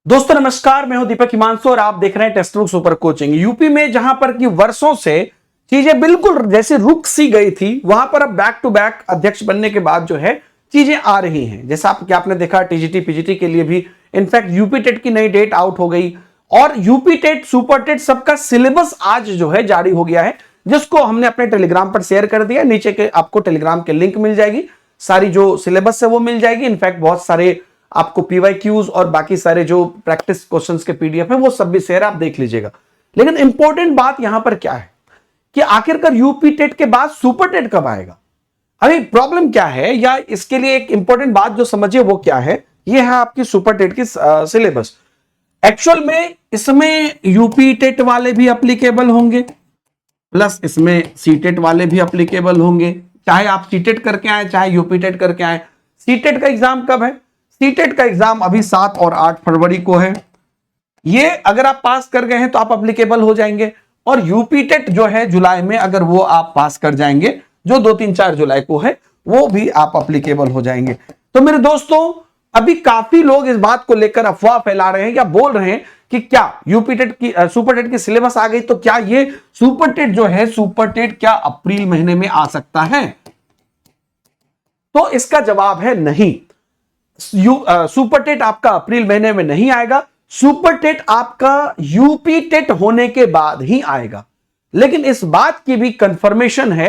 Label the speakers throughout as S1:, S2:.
S1: दोस्तों नमस्कार, मैं हूं दीपक हिमांशु और आप देख रहे हैं text book super coaching. UP में जहां पर कि वर्षों से चीजें बिल्कुल जैसे रुक सी गई थी, वहां पर अब बैक टू बैक अध्यक्ष बनने के बाद जो है चीजें आ रही हैं। जैसा आपने देखा टीजीटी पीजीटी के लिए भी इनफैक्ट यूपी टेट की नई डेट आउट हो गई और यूपी टेट सुपर टेट सबका सिलेबस आज जो है जारी हो गया है, जिसको हमने अपने टेलीग्राम पर शेयर कर दिया। नीचे के आपको टेलीग्राम के लिंक मिल जाएगी, सारी जो सिलेबस है वो मिल जाएगी। इनफैक्ट बहुत सारे आपको पीवाईक्यूज और बाकी सारे जो प्रैक्टिस क्वेश्चंस के पीडीएफ है वो सब भी शेयर आप देख लीजिएगा। लेकिन इंपॉर्टेंट बात यहां पर क्या है कि आखिरकार यूपी टेट के बाद सुपर टेट कब आएगा। अभी प्रॉब्लम क्या है, या इसके लिए एक इंपॉर्टेंट बात जो समझिए वो क्या है, ये है आपकी सुपर टेट की सिलेबस। एक्चुअल में इसमें यूपी टेट वाले भी अप्लीकेबल होंगे, प्लस इसमें सीटेट वाले भी अप्लीकेबल होंगे। चाहे आप सीटेट करके आए चाहे यूपी टेट करके आए। सीटेट का एग्जाम कब है? सीटेट का एग्जाम अभी 7 और 8 फरवरी को है। ये अगर आप पास कर गए हैं तो आप अप्लीकेबल हो जाएंगे। और यूपी टेट जो है जुलाई में, अगर वो आप पास कर जाएंगे जो 2, 3, 4 जुलाई को है, वो भी आप अप्लीकेबल हो जाएंगे। तो मेरे दोस्तों, अभी काफी लोग इस बात को लेकर अफवाह फैला रहे हैं या बोल रहे हैं कि क्या यूपी टेट की सुपर टेट की सिलेबस आ गई तो क्या ये सुपर टेट जो है, सुपर टेट क्या अप्रैल महीने में आ सकता है? तो इसका जवाब है नहीं। सुपर टेट आपका अप्रैल महीने में नहीं आएगा। सुपर टेट आपका यूपी टेट होने के बाद ही आएगा। लेकिन इस बात की भी कंफर्मेशन है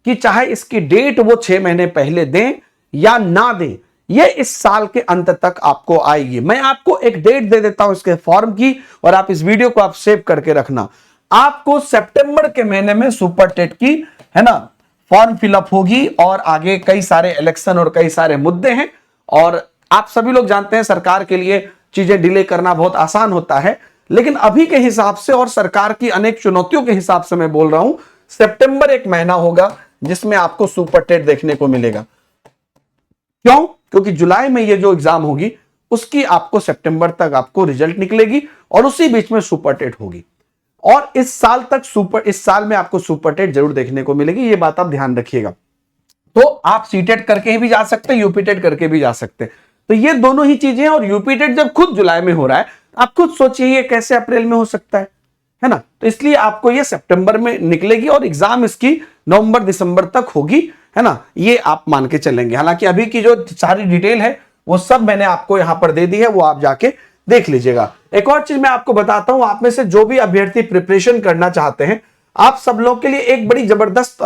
S1: कि चाहे इसकी डेट वो 6 महीने पहले दें या ना दें, ये इस साल के अंत तक आपको आएगी। मैं आपको एक डेट दे देता हूं इसके फॉर्म की, और आप इस वीडियो को आप सेव करके रखना। आपको सितंबर के महीने में सुपर टेट की, है ना, फॉर्म फिलअप होगी। और आगे कई सारे इलेक्शन और कई सारे मुद्दे हैं, और आप सभी लोग जानते हैं सरकार के लिए चीजें डिले करना बहुत आसान होता है। लेकिन अभी के हिसाब से और सरकार की अनेक चुनौतियों के हिसाब से मैं बोल रहा हूं, सितंबर एक महीना होगा जिसमें आपको सुपर टेट देखने को मिलेगा। क्यों? क्योंकि जुलाई में ये जो एग्जाम होगी उसकी आपको सितंबर तक आपको रिजल्ट निकलेगी और उसी बीच में सुपर टेट होगी। और इस साल में आपको सुपर टेट जरूर देखने को मिलेगी, ये बात आप ध्यान रखिएगा। तो आप सीटेट करके भी जा सकते हैं, यूपी टेट करके भी जा सकते हैं। तो ये दोनों ही चीजें हैं। और यूपी टेट जब खुद जुलाई में हो रहा है, आप खुद सोचिए ये कैसे अप्रैल में हो सकता है ना। तो इसलिए आपको ये सितंबर में निकलेगी और एग्जाम इसकी नवंबर दिसंबर तक होगी, है ना। ये आप मान के चलेंगे। हालांकि अभी की जो सारी डिटेल है वो सब मैंने आपको यहां पर दे दी है, वो आप जाके देख लीजिएगा। एक और चीज मैं आपको बताता हूं, आप में से जो भी अभ्यर्थी प्रिपरेशन करना चाहते हैं, आप सब लोग के लिए एक बड़ी जबरदस्त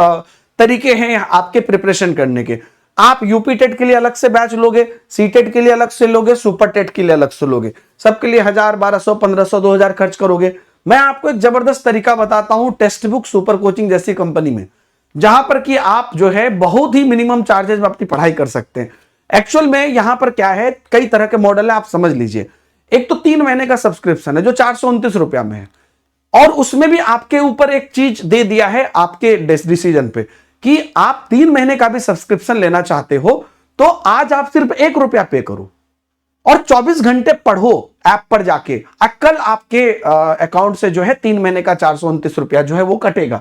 S1: तरीके हैं आपके प्रिपरेशन करने के। आप यूपी टेट के लिए अलग से बैच लोगे, सी टेट के लिए अलग से लोगे, सुपर टेट के लिए अलग से लोगे। सबके लिए 1000, 1200, 1500, 2000 खर्च करोगे। मैं आपको एक जबरदस्त तरीका बताता हूं टेक्स्ट बुक सुपर कोचिंग जैसी कंपनी में, जहां पर कि आप जो है बहुत ही मिनिमम चार्जेस में अपनी पढ़ाई कर सकते हैं। एक्चुअल में यहां पर क्या है, कई तरह के मॉडल है, आप समझ लीजिए। एक तो 3 महीने का सब्सक्रिप्शन है जो 429 रुपया में है, और उसमें भी आपके ऊपर एक चीज दे दिया है आपके डिसीजन पे कि आप 3 महीने का भी सब्सक्रिप्शन लेना चाहते हो तो आज आप सिर्फ 1 रुपया पे करो और 24 घंटे पढ़ो ऐप पर जाके। कल आपके अकाउंट से जो है 3 महीने का 429 रुपया जो है वो कटेगा।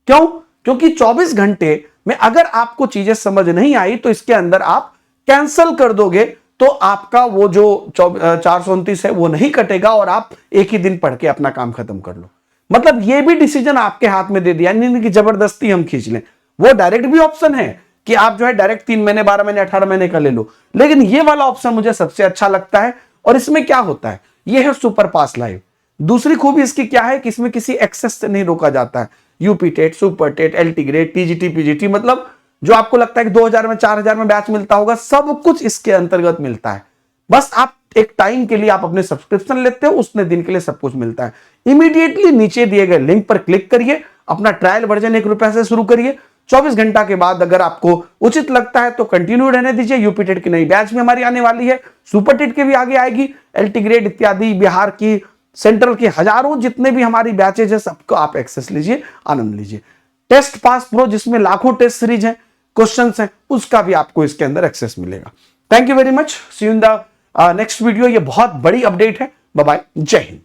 S1: क्यों? क्योंकि 24 घंटे में अगर आपको चीजें समझ नहीं आई तो इसके अंदर आप कैंसल कर दोगे, तो आपका वो जो 429 है वो नहीं कटेगा और आप एक ही दिन पढ़ के अपना काम खत्म कर लो। मतलब ये भी डिसीजन आपके हाथ में दे दिया, नहीं कि जबरदस्ती हम खींच लें। वो डायरेक्ट भी ऑप्शन है कि आप जो है डायरेक्ट 3 महीने, 12 महीने, 18 महीने का ले लो, लेकिन ये वाला ऑप्शन मुझे सबसे अच्छा लगता है। और इसमें क्या होता है, ये है सुपर पास लाइव। दूसरी खूबी इसकी क्या है कि इसमें किसी एक्सेस से नहीं रोका जाता है। UP TET, super TET, LT grade, TGT, PGT, मतलब जो आपको लगता है कि 2000 में, 4000 में बैच मिलता होगा, सब कुछ इसके अंतर्गत मिलता है। बस आप एक टाइम के लिए आप अपने सब्सक्रिप्शन लेते हो, उतने दिन के लिए सब कुछ मिलता है। इमीडिएटली नीचे दिए गए लिंक पर क्लिक करिए, अपना ट्रायल वर्जन 1 रुपया से शुरू करिए। 24 घंटा के बाद अगर आपको उचित लगता है तो कंटिन्यू रहने दीजिए। यूपी टेट की नई बैच भी हमारी आने वाली है, सुपर टेट के भी आगे आएगी, एलटी ग्रेड इत्यादि, बिहार की, सेंट्रल की हजारों जितने भी हमारी बैचेज है सबको आप एक्सेस लीजिए, आनंद लीजिए। टेस्ट पास प्रो जिसमें लाखों टेस्ट सीरीज है, क्वेश्चंस हैं, उसका भी आपको इसके अंदर एक्सेस मिलेगा। Thank you very much, see you in the next video. ये बहुत बड़ी अपडेट है। बाय बाय, जय हिंद।